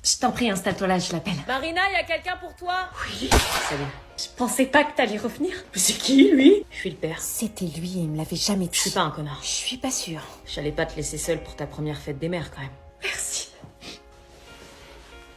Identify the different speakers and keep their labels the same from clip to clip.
Speaker 1: Je t'en prie, installe-toi là, je l'appelle.
Speaker 2: Marina, y a quelqu'un pour toi?
Speaker 1: Oui. Salut. Je pensais pas que t'allais revenir. Mais c'est qui, lui?
Speaker 2: Je suis le père.
Speaker 1: C'était lui et il me l'avait jamais dit.
Speaker 2: Je suis pas un connard.
Speaker 1: Je suis pas sûre.
Speaker 2: J'allais pas te laisser seule pour ta première fête des mères, quand même.
Speaker 1: Merci.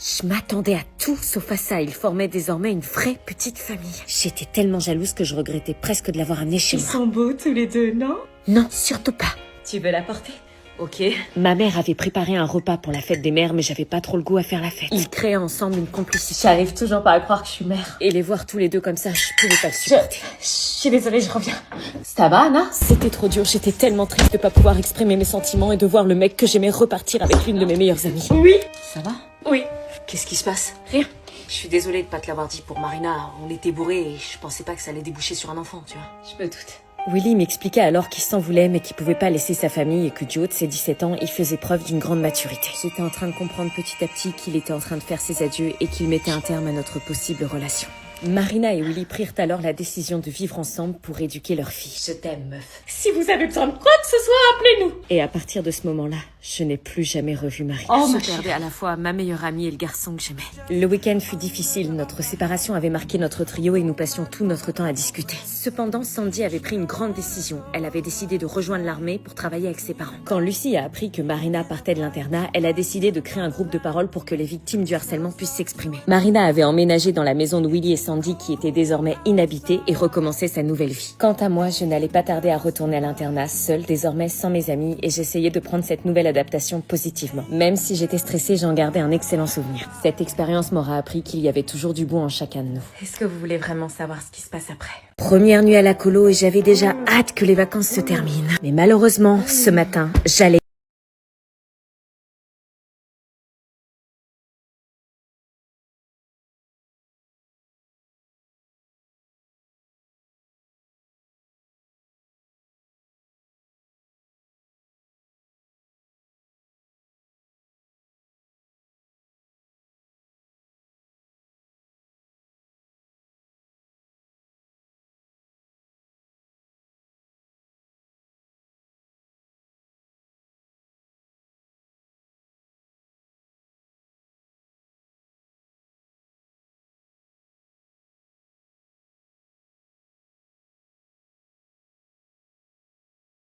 Speaker 3: Je m'attendais à tout sauf à ça. Ils formaient désormais une vraie petite famille. J'étais tellement jalouse que je regrettais presque de l'avoir amené chez
Speaker 1: Ils
Speaker 3: moi.
Speaker 1: sont beaux tous les deux, non?
Speaker 3: Non, surtout pas.
Speaker 1: Tu veux la porter?
Speaker 2: Ok.
Speaker 3: Ma mère avait préparé un repas pour la fête des mères, mais j'avais pas trop le goût à faire la fête. Ils créaient ensemble une complicité.
Speaker 1: J'arrive toujours pas à croire que je suis mère.
Speaker 3: Et les voir tous les deux comme ça, je pouvais pas le supporter.
Speaker 1: Je suis désolée, je reviens. Ça va, Anna?
Speaker 3: C'était trop dur, j'étais tellement triste de pas pouvoir exprimer mes sentiments et de voir le mec que j'aimais repartir avec l'une de mes meilleures amies.
Speaker 1: Oui.
Speaker 2: Ça va?
Speaker 1: Oui.
Speaker 2: Qu'est-ce qui se passe?
Speaker 1: Rien.
Speaker 2: Je suis désolée de pas te l'avoir dit pour Marina. On était bourrés et je pensais pas que ça allait déboucher sur un enfant, tu vois.
Speaker 1: Je me doute.
Speaker 3: Willy m'expliquait alors qu'il s'en voulait mais qu'il pouvait pas laisser sa famille et que du haut de ses 17 ans, il faisait preuve d'une grande maturité. J'étais en train de comprendre petit à petit qu'il était en train de faire ses adieux et qu'il mettait un terme à notre possible relation. Marina et Willy prirent alors la décision de vivre ensemble pour éduquer leur fille.
Speaker 2: Je t'aime, meuf.
Speaker 1: Si vous avez besoin de quoi que ce soit, appelez-nous.
Speaker 3: Et à partir de ce moment-là, je n'ai plus jamais revu Marina.
Speaker 1: Oh, ma
Speaker 3: je perdais à la fois ma meilleure amie et le garçon que j'aimais. Le week-end fut difficile, notre séparation avait marqué notre trio et nous passions tout notre temps à discuter. Cependant, Sandy avait pris une grande décision. Elle avait décidé de rejoindre l'armée pour travailler avec ses parents. Quand Lucie a appris que Marina partait de l'internat, elle a décidé de créer un groupe de parole pour que les victimes du harcèlement puissent s'exprimer. Marina avait emménagé dans la maison de Willy et Sandy qui était désormais inhabitée et recommençait sa nouvelle vie. Quant à moi, je n'allais pas tarder à retourner à l'internat, seule, désormais sans mes amis, et j'essayais de prendre cette nouvelle adaptation positivement. Même si j'étais stressée, j'en gardais un excellent souvenir. Cette expérience m'aura appris qu'il y avait toujours du bon en chacun de nous.
Speaker 1: Est-ce que vous voulez vraiment savoir ce qui se passe après?
Speaker 3: Première nuit à la colo et j'avais déjà hâte que les vacances se terminent. Mais malheureusement, ce matin, j'allais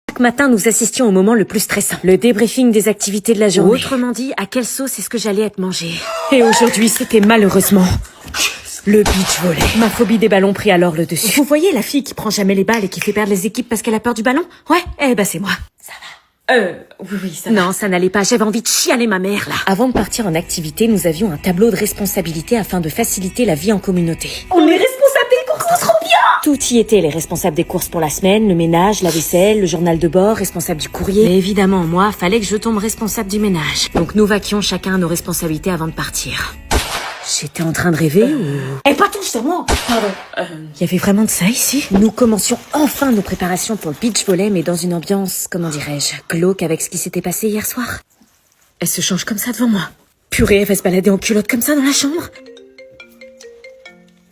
Speaker 3: Chaque matin, nous assistions au moment le plus stressant, le débriefing des activités de la journée. Autrement dit, à quelle sauce est-ce que j'allais être mangée. Et aujourd'hui, c'était malheureusement le beach volley. Ma phobie des ballons prit alors le dessus. Vous voyez la fille qui prend jamais les balles et qui fait perdre les équipes parce qu'elle a peur du ballon? Ouais, eh ben c'est moi.
Speaker 1: Oui, ça va.
Speaker 3: Non, ça n'allait pas, j'avais envie de chialer ma mère, là. Avant de partir en activité, nous avions un tableau de responsabilité afin de faciliter la vie en communauté.
Speaker 1: On est responsable des courses, c'est trop bien.
Speaker 3: Tout y était, les responsables des courses pour la semaine, le ménage, la vaisselle, le journal de bord, responsable du courrier. Mais évidemment, moi, fallait que je tombe responsable du ménage. Donc nous vaquions chacun à nos responsabilités avant de partir. J'étais en train de rêver ou...
Speaker 1: Eh, pas tout, c'est moi. Pardon.
Speaker 3: Il y avait vraiment de ça ici? Nous commencions enfin nos préparations pour le beach volley, mais dans une ambiance, comment dirais-je, glauque avec ce qui s'était passé hier soir. Elle se change comme ça devant moi. Purée, elle va se balader en culotte comme ça dans la chambre.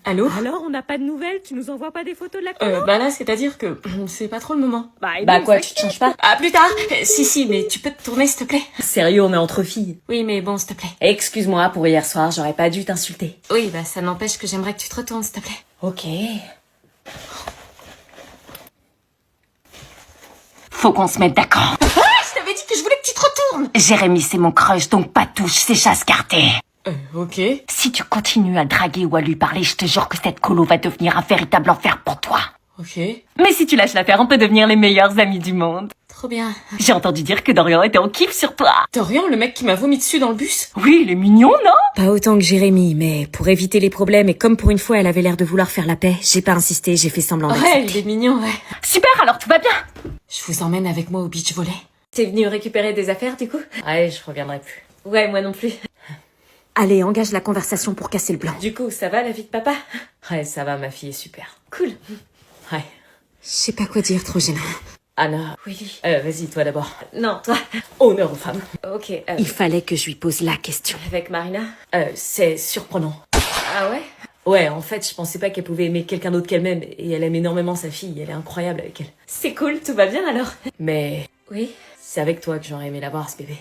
Speaker 1: Allô?
Speaker 3: Alors, on n'a pas de nouvelles? Tu nous envoies pas des photos de la colo?
Speaker 1: Bah là, c'est-à-dire que c'est pas trop le moment.
Speaker 3: Bah quoi, tu te changes pas?
Speaker 1: Ah, plus tard. Si, mais tu peux te tourner, s'il te plaît?
Speaker 3: Sérieux, on est entre filles.
Speaker 1: Oui, mais bon, s'il te plaît.
Speaker 3: Excuse-moi pour hier soir, j'aurais pas dû t'insulter.
Speaker 1: Oui, bah ça n'empêche que j'aimerais que tu te retournes, s'il te plaît.
Speaker 3: Ok.
Speaker 4: Faut qu'on se mette d'accord.
Speaker 1: Ah, je t'avais dit que je voulais que tu te retournes.
Speaker 4: Jérémy, c'est mon crush, donc pas touche, c'est chasse gardée.
Speaker 1: Ok.
Speaker 4: Si tu continues à le draguer ou à lui parler, je te jure que cette colo va devenir un véritable enfer pour toi.
Speaker 1: Ok.
Speaker 4: Mais si tu lâches l'affaire, on peut devenir les meilleurs amis du monde.
Speaker 1: Trop bien.
Speaker 4: J'ai entendu dire que Dorian était en kiff sur toi.
Speaker 1: Dorian, le mec qui m'a vomi dessus dans le bus?
Speaker 4: Oui, il est mignon, non?
Speaker 3: Pas autant que Jérémy, mais pour éviter les problèmes et comme pour une fois elle avait l'air de vouloir faire la paix, j'ai pas insisté, j'ai fait semblant
Speaker 1: Ouais,
Speaker 3: d'accepter.
Speaker 1: il est mignon, ouais.
Speaker 4: Super, alors tout va bien.
Speaker 1: Je vous emmène avec moi au beach volley.
Speaker 3: T'es venu récupérer des affaires du coup?
Speaker 1: Ouais, je reviendrai plus.
Speaker 3: Ouais, moi non plus. Allez, engage la conversation pour casser le blanc.
Speaker 1: Du coup, ça va la vie de papa? Ouais, ça va, ma fille est super.
Speaker 3: Cool.
Speaker 1: Ouais.
Speaker 3: Je sais pas quoi dire, trop gênant.
Speaker 1: Anna.
Speaker 3: Oui.
Speaker 1: Vas-y, toi d'abord.
Speaker 3: Non, toi.
Speaker 1: Honneur aux femmes.
Speaker 3: Ok. Il fallait que je lui pose la question.
Speaker 1: Avec Marina? C'est surprenant.
Speaker 3: Ah ouais?
Speaker 1: Ouais, en fait, je pensais pas qu'elle pouvait aimer quelqu'un d'autre qu'elle-même, et elle aime énormément sa fille, elle est incroyable avec elle.
Speaker 3: C'est cool, tout va bien alors?
Speaker 1: Mais
Speaker 3: Oui.
Speaker 1: c'est avec toi que j'aurais aimé l'avoir, ce bébé.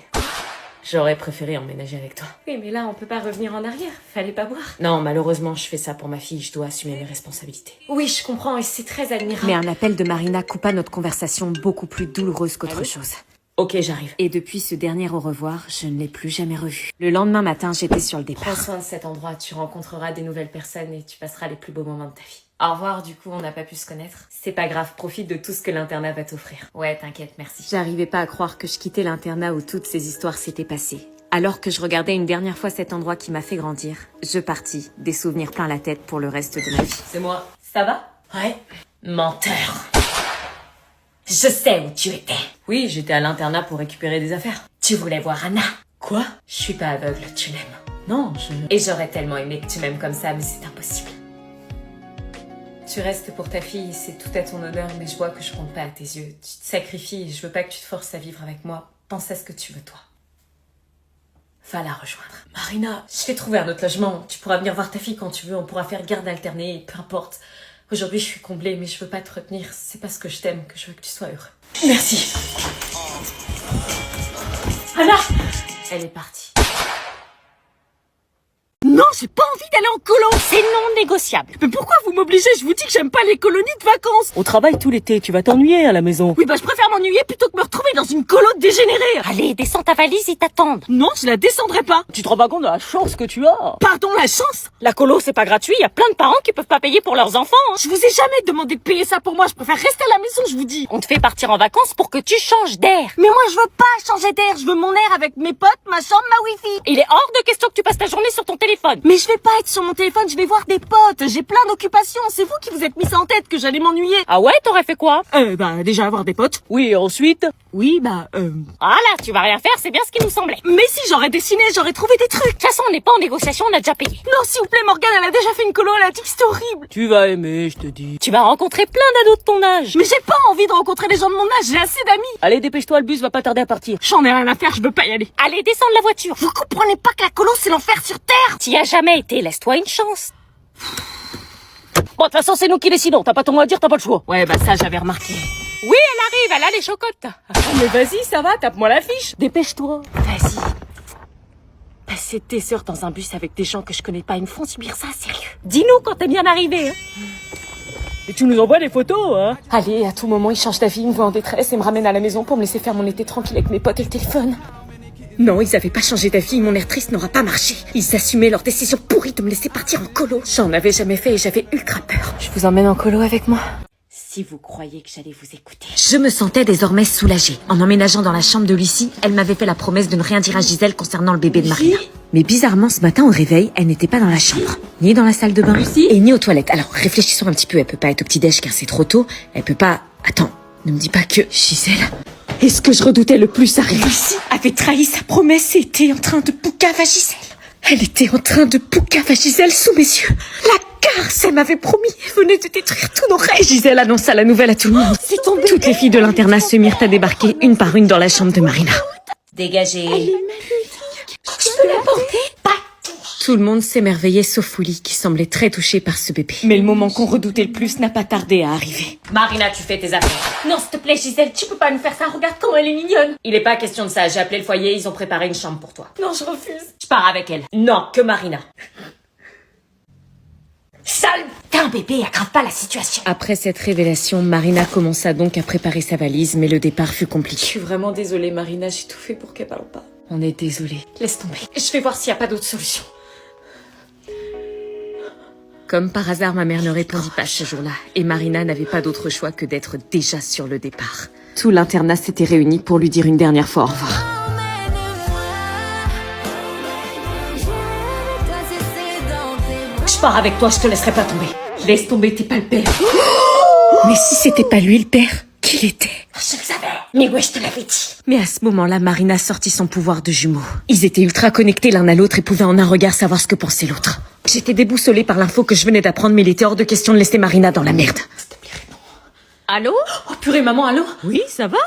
Speaker 1: J'aurais préféré emménager avec toi.
Speaker 3: Oui, mais là, on peut pas revenir en arrière. Fallait pas boire.
Speaker 1: Non, malheureusement, je fais ça pour ma fille, je dois assumer mes responsabilités.
Speaker 3: Oui, je comprends et c'est très admirable.
Speaker 5: Mais un appel de Marina coupa notre conversation beaucoup plus douloureuse qu'autre chose.
Speaker 1: Ok, j'arrive.
Speaker 5: Et depuis ce dernier au revoir, je ne l'ai plus jamais revu. Le lendemain matin, j'étais sur le départ.
Speaker 1: Prends soin de cet endroit, tu rencontreras des nouvelles personnes et tu passeras les plus beaux moments de ta vie. Au revoir, du coup, on n'a pas pu se connaître. C'est pas grave, profite de tout ce que l'internat va t'offrir. Ouais, t'inquiète, merci.
Speaker 5: J'arrivais pas à croire que je quittais l'internat où toutes ces histoires s'étaient passées. Alors que je regardais une dernière fois cet endroit qui m'a fait grandir, je partis, des souvenirs plein la tête pour le reste de ma vie.
Speaker 1: C'est moi. Ça va? Ouais. Menteur.
Speaker 4: Je sais où tu étais.
Speaker 1: Oui, j'étais à l'internat pour récupérer des affaires.
Speaker 4: Tu voulais voir Anna.
Speaker 1: Quoi? Je suis pas aveugle, tu l'aimes. Non, je...
Speaker 3: Et j'aurais tellement aimé que tu m'aimes comme ça, mais c'est impossible. Tu restes pour ta fille, c'est tout à ton honneur, mais je vois que je compte pas à tes yeux. Tu te sacrifies et je veux pas que tu te forces à vivre avec moi. Pense à ce que tu veux, toi. Va la rejoindre. Marina, je vais trouver un autre logement. Tu pourras venir voir ta fille quand tu veux, on pourra faire garde alternée, peu importe. Aujourd'hui, je suis comblée, mais je veux pas te retenir. C'est parce que je t'aime que je veux que tu sois heureux. Merci. Anna! Elle est partie.
Speaker 6: Non, j'ai pas envie d'aller en colo.
Speaker 4: C'est non négociable.
Speaker 6: Mais pourquoi vous m'obligez? Je vous dis que j'aime pas les colonies de vacances.
Speaker 7: On travaille tout l'été, tu vas t'ennuyer à la maison.
Speaker 6: Oui, bah je préfère m'ennuyer plutôt que me retrouver dans une colo dégénérée.
Speaker 4: Allez, descends ta valise, ils t'attendent.
Speaker 6: Non, je la descendrai pas.
Speaker 7: Tu te rends pas compte de la chance que tu as?
Speaker 6: Pardon, la chance.
Speaker 4: La colo, c'est pas gratuit, y a plein de parents qui peuvent pas payer pour leurs enfants. Hein.
Speaker 6: Je vous ai jamais demandé de payer ça pour moi. Je préfère rester à la maison, je vous dis.
Speaker 4: On te fait partir en vacances pour que tu changes d'air.
Speaker 6: Mais moi, je veux pas changer d'air. Je veux mon air avec mes potes, ma chambre, ma wifi.
Speaker 4: Il est hors de question que tu passes ta journée sur ton téléphone.
Speaker 6: Mais je vais pas être sur mon téléphone, je vais voir des potes. J'ai plein d'occupations. C'est vous qui vous êtes mis ça en tête que j'allais m'ennuyer.
Speaker 4: Ah ouais, t'aurais fait quoi?
Speaker 6: Bah, déjà avoir des potes.
Speaker 7: Oui, et ensuite?
Speaker 6: Oui, bah,
Speaker 4: Ah là, tu vas rien faire, c'est bien ce qui nous semblait. De
Speaker 6: Mais si j'aurais dessiné, j'aurais trouvé des trucs.
Speaker 4: toute façon, on n'est pas en négociation, on a déjà payé.
Speaker 6: Non, s'il vous plaît, Morgane, elle a déjà fait une colo, elle a dit que c'était horrible.
Speaker 7: Tu vas aimer, je te dis.
Speaker 4: Tu vas rencontrer plein d'ados de ton âge.
Speaker 6: Mais j'ai pas envie de rencontrer des gens de mon âge, j'ai assez d'amis.
Speaker 7: Allez, dépêche-toi, le bus va pas tarder à partir.
Speaker 6: J'en ai rien à faire, je veux pas y aller.
Speaker 4: Allez, descends de la voiture.
Speaker 6: Vous comprenez pas que la colo, c'est l'enfer sur Terre.
Speaker 4: T'y as jamais été, laisse-toi une chance.
Speaker 7: Bon, de toute façon, c'est nous qui décidons. T'as pas ton mot à dire, t'as pas le choix.
Speaker 6: Ouais, bah ça, j'avais remarqué.
Speaker 4: Oui, elle arrive, elle a les chocottes.
Speaker 7: Mais vas-y, ça va, tape-moi la fiche. Dépêche-toi.
Speaker 4: Vas-y. Passer tes heures dans un bus avec des gens que je connais pas, ils me font subir ça, sérieux. Dis-nous quand t'es bien arrivé, hein.
Speaker 7: Et tu nous envoies des photos, hein?
Speaker 3: Allez, à tout moment, il change d'avis, il me voit en détresse et me ramène à la maison pour me laisser faire mon été tranquille avec mes potes et le téléphone.
Speaker 5: Non, ils avaient pas changé d'avis, mon air triste n'aura pas marché. Ils assumaient leur décision pourrie de me laisser partir en colo. J'en avais jamais fait et j'avais ultra peur.
Speaker 3: Je vous emmène en colo avec moi.
Speaker 4: Si vous croyez que j'allais vous écouter.
Speaker 5: Je me sentais désormais soulagée. En emménageant dans la chambre de Lucie, elle m'avait fait la promesse de ne rien dire à Gisèle concernant le bébé de Marina. Mais bizarrement, ce matin au réveil, elle n'était pas dans la chambre, ni dans la salle de bain, et ni aux toilettes. Alors, réfléchissons un petit peu, elle peut pas être au petit-déj car c'est trop tôt. Elle peut pas... Attends, ne me dis pas que... Gisèle... Et ce que je redoutais le plus arrive. Lucie avait trahi sa promesse et était en train de poucave à Gisèle. Elle était en train de poucave à Gisèle sous mes yeux. La garce, elle m'avait promis, elle venait de détruire tous nos rêves. Gisèle annonça la nouvelle à tout le monde. C'est tombé. Toutes les filles de l'internat se mirent à débarquer une par une dans la chambre de Marina.
Speaker 2: Dégagez.
Speaker 5: Tout le monde s'émerveillait sauf Willy qui semblait très touché par ce bébé. Mais le moment qu'on redoutait le plus n'a pas tardé à arriver.
Speaker 1: Marina, tu fais tes affaires.
Speaker 3: Non, s'il te plaît, Gisèle, tu peux pas nous faire ça. Regarde comment elle est mignonne.
Speaker 1: Il est pas question de ça, j'ai appelé le foyer, ils ont préparé une chambre pour toi.
Speaker 3: Non, je refuse.
Speaker 1: Je pars avec elle. Non, que Marina.
Speaker 4: Sale! T'es un bébé, aggrave pas la situation.
Speaker 5: Après cette révélation, Marina commença donc à préparer sa valise, mais le départ fut
Speaker 3: Je
Speaker 5: compliqué.
Speaker 3: suis vraiment désolée, Marina, j'ai tout fait pour qu'elle parle pas.
Speaker 5: On est désolé.
Speaker 3: Laisse tomber. Je vais voir s'il y a pas d'autre solution.
Speaker 5: Comme par hasard, ma mère ne répondit pas ce jour-là, et Marina n'avait pas d'autre choix que d'être déjà sur le départ. Tout l'internat s'était réuni pour lui dire une dernière fois au revoir.
Speaker 1: Je pars avec toi, je te laisserai pas tomber. Laisse tomber, t'es pas le père.
Speaker 5: Mais si c'était pas lui le père, qui l'était?
Speaker 4: Je le savais. Mais ouais, je te l'avais dit.
Speaker 5: Mais à ce moment-là, Marina sortit son pouvoir de jumeau. Ils étaient ultra connectés l'un à l'autre et pouvaient en un regard savoir ce que pensait l'autre. J'étais déboussolée par l'info que je venais d'apprendre, mais il était hors de question de laisser Marina dans la merde.
Speaker 3: Allô?
Speaker 1: Oh purée, maman, allô?
Speaker 7: Oui, ça va?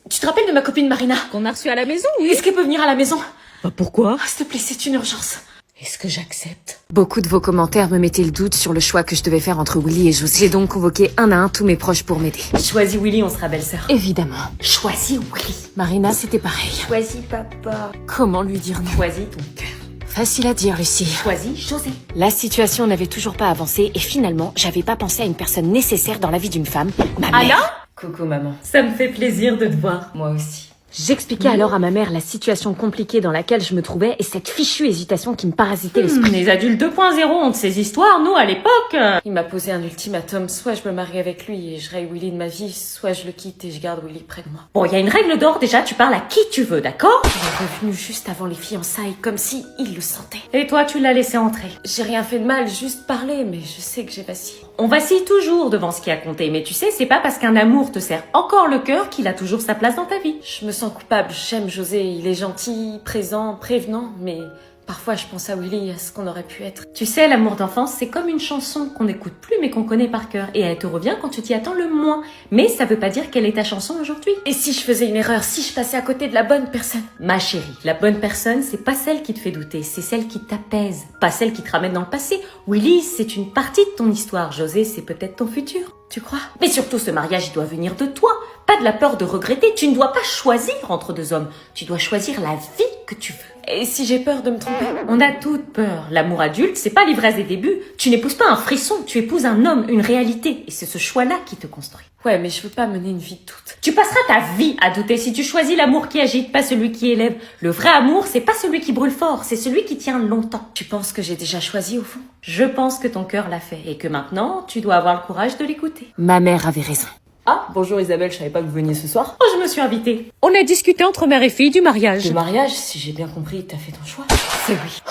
Speaker 1: Tu te rappelles de ma copine Marina?
Speaker 7: Qu'on a reçu à la maison, oui.
Speaker 1: Est-ce qu'elle peut venir à la maison?
Speaker 7: Bah pourquoi?
Speaker 1: S'il te plaît, c'est une urgence.
Speaker 3: Est-ce que j'accepte? Beaucoup de vos commentaires me mettaient le doute sur le choix que je devais faire entre Willy et José. J'ai donc convoqué un à un tous mes proches pour m'aider.
Speaker 1: Choisis Willy, on sera belle-sœur.
Speaker 3: Évidemment.
Speaker 1: Choisis Willy.
Speaker 3: Marina, c'était pareil.
Speaker 1: Choisis papa.
Speaker 3: Comment lui dire non?
Speaker 1: Choisis ton cœur.
Speaker 3: Facile à dire, Lucie.
Speaker 1: Choisis José.
Speaker 3: La situation n'avait toujours pas avancé et finalement, j'avais pas pensé à une personne nécessaire dans la vie d'une femme, ma mère.
Speaker 1: Coucou maman. Ça me fait plaisir de te voir. Moi aussi.
Speaker 3: J'expliquais alors à ma mère la situation compliquée dans laquelle je me trouvais et cette fichue hésitation qui me parasitait l'esprit.
Speaker 1: Les adultes 2.0 ont de ces histoires, nous, à l'époque. Il m'a posé un ultimatum, soit je me marie avec lui et je raye Willy de ma vie, soit je le quitte et je garde Willy près de moi. Bon, il y a une règle d'or déjà, tu parles à qui tu veux, d'accord?
Speaker 3: Il est revenu juste avant les fiançailles, comme si il le sentait.
Speaker 1: Et toi, tu l'as laissé entrer.
Speaker 3: J'ai rien fait de mal, juste parlé, mais je sais que j'ai vacillé.
Speaker 1: On vacille toujours devant ce qui a compté, mais tu sais, c'est pas parce qu'un amour te serre encore le cœur qu'il a toujours sa place dans ta vie.
Speaker 3: Je me sens coupable, j'aime José, il est gentil, présent, prévenant, mais parfois je pense à Willy, à ce qu'on aurait pu être.
Speaker 1: Tu sais, l'amour d'enfance, c'est comme une chanson qu'on n'écoute plus mais qu'on connaît par cœur. Et elle te revient quand tu t'y attends le moins. Mais ça veut pas dire qu'elle est ta chanson aujourd'hui.
Speaker 3: Et si je faisais une erreur, si je passais à côté de la bonne personne?
Speaker 1: Ma chérie, la bonne personne, c'est pas celle qui te fait douter, c'est celle qui t'apaise, pas celle qui te ramène dans le passé. Willy, c'est une partie de ton histoire. José, c'est peut-être ton futur. Tu crois? Mais surtout, ce mariage, il doit venir de toi. Pas de la peur de regretter. Tu ne dois pas choisir entre deux hommes. Tu dois choisir la vie que tu veux.
Speaker 3: Et si j'ai peur de me tromper?
Speaker 1: On a toute peur. L'amour adulte, c'est pas l'ivresse des débuts. Tu n'épouses pas un frisson, tu épouses un homme, une réalité. Et c'est ce choix-là qui te construit.
Speaker 3: Ouais, mais je veux pas mener une vie de doute.
Speaker 1: Tu passeras ta vie à douter si tu choisis l'amour qui agite, pas celui qui élève. Le vrai amour, c'est pas celui qui brûle fort, c'est celui qui tient longtemps.
Speaker 3: Tu penses que j'ai déjà choisi au fond?
Speaker 1: Je pense que ton cœur l'a fait et que maintenant, tu dois avoir le courage de l'écouter.
Speaker 3: Ma mère avait raison.
Speaker 6: Ah, bonjour Isabelle, je savais pas que vous veniez ce soir.
Speaker 1: Oh, je me suis invitée.
Speaker 7: On a discuté entre mère et fille du mariage.
Speaker 3: Le mariage, si j'ai bien compris, t'as fait ton choix.
Speaker 1: C'est oui.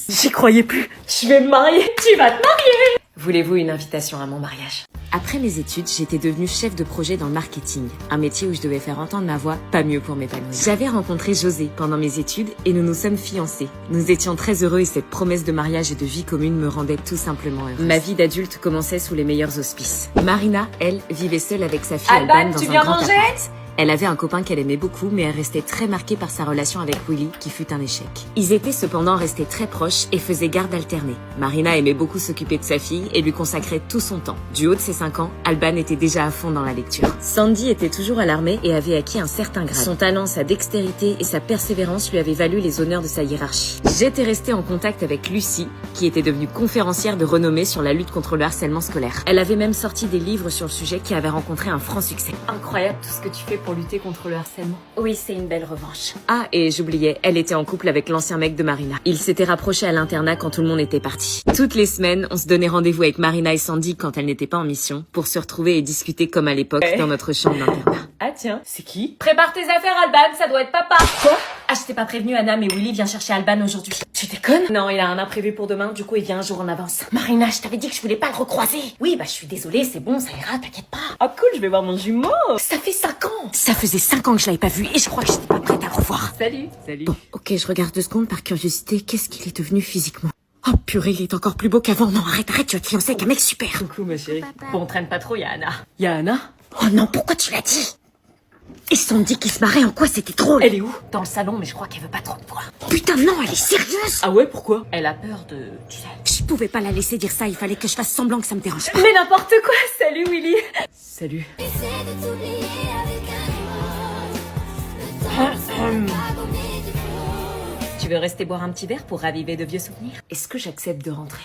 Speaker 6: J'y croyais plus. Je vais me marier.
Speaker 1: Tu vas te marier.
Speaker 3: Voulez-vous une invitation à mon mariage? Après mes études, j'étais devenue chef de projet dans le marketing, un métier où je devais faire entendre ma voix, pas mieux pour m'épanouir. J'avais rencontré José pendant mes études et nous nous sommes fiancés. Nous étions très heureux et cette promesse de mariage et de vie commune me rendait tout simplement heureuse. Ma vie d'adulte commençait sous les meilleurs auspices. Marina, elle, vivait seule avec sa fille Alban dans un grand appart. Elle avait un copain qu'elle aimait beaucoup, mais elle restait très marquée par sa relation avec Willy, qui fut un échec. Ils étaient cependant restés très proches et faisaient garde alternée. Marina aimait beaucoup s'occuper de sa fille et lui consacrait tout son temps. Du haut de ses 5 ans, Alban était déjà à fond dans la lecture. Sandy était toujours à l'armée et avait acquis un certain grade. Son talent, sa dextérité et sa persévérance lui avaient valu les honneurs de sa hiérarchie. J'étais restée en contact avec Lucie, qui était devenue conférencière de renommée sur la lutte contre le harcèlement scolaire. Elle avait même sorti des livres sur le sujet qui avaient rencontré un franc succès.
Speaker 1: Incroyable tout ce que tu fais pour lutter contre le harcèlement.
Speaker 3: Oui, c'est une belle revanche. Ah, et j'oubliais, elle était en couple avec l'ancien mec de Marina. Ils s'étaient rapprochés à l'internat quand tout le monde était parti. Toutes les semaines, on se donnait rendez-vous avec Marina et Sandy quand elles n'étaient pas en mission, pour se retrouver et discuter comme à l'époque dans notre chambre d'internat.
Speaker 1: Ah tiens, c'est qui? Prépare tes affaires, Alban, ça doit être papa. Quoi? Ah, je t'ai pas prévenu, Anna, mais Willy vient chercher Alban aujourd'hui.
Speaker 3: Tu déconnes?
Speaker 1: Non, il a un imprévu pour demain, du coup il vient un jour en avance.
Speaker 3: Marina, je t'avais dit que je voulais pas le recroiser.
Speaker 1: Oui, bah je suis désolée, c'est bon, ça ira, t'inquiète pas.
Speaker 6: Ah cool, je vais voir mon jumeau.
Speaker 3: Ça fait 5 ans. Ça faisait 5 ans que je l'avais pas vu et je crois que j'étais pas prête à le revoir.
Speaker 1: Salut.
Speaker 3: Bon, ok, je regarde 2 secondes par curiosité. Qu'est-ce qu'il est devenu physiquement? Oh purée, il est encore plus beau qu'avant. Non, arrête, tu vas te fiancer avec un mec super.
Speaker 6: Coucou ma chérie.
Speaker 1: Bon, traîne pas trop, y'a Anna.
Speaker 6: Y'a Anna?
Speaker 3: Oh non, pourquoi tu l'as dit? Et Sandy qui se marrait, en quoi c'était drôle?
Speaker 6: Elle est où?
Speaker 1: Dans le salon, mais je crois qu'elle veut pas trop te voir.
Speaker 3: Putain non, elle est sérieuse?
Speaker 6: Ah ouais, pourquoi?
Speaker 1: Elle a peur de... tu sais...
Speaker 3: Je pouvais pas la laisser dire ça, il fallait que je fasse semblant que ça me dérange pas.
Speaker 1: Mais n'importe quoi. Salut Willy.
Speaker 6: Salut.
Speaker 1: Tu veux rester boire un petit verre pour raviver de vieux souvenirs?
Speaker 3: Est-ce que j'accepte de rentrer?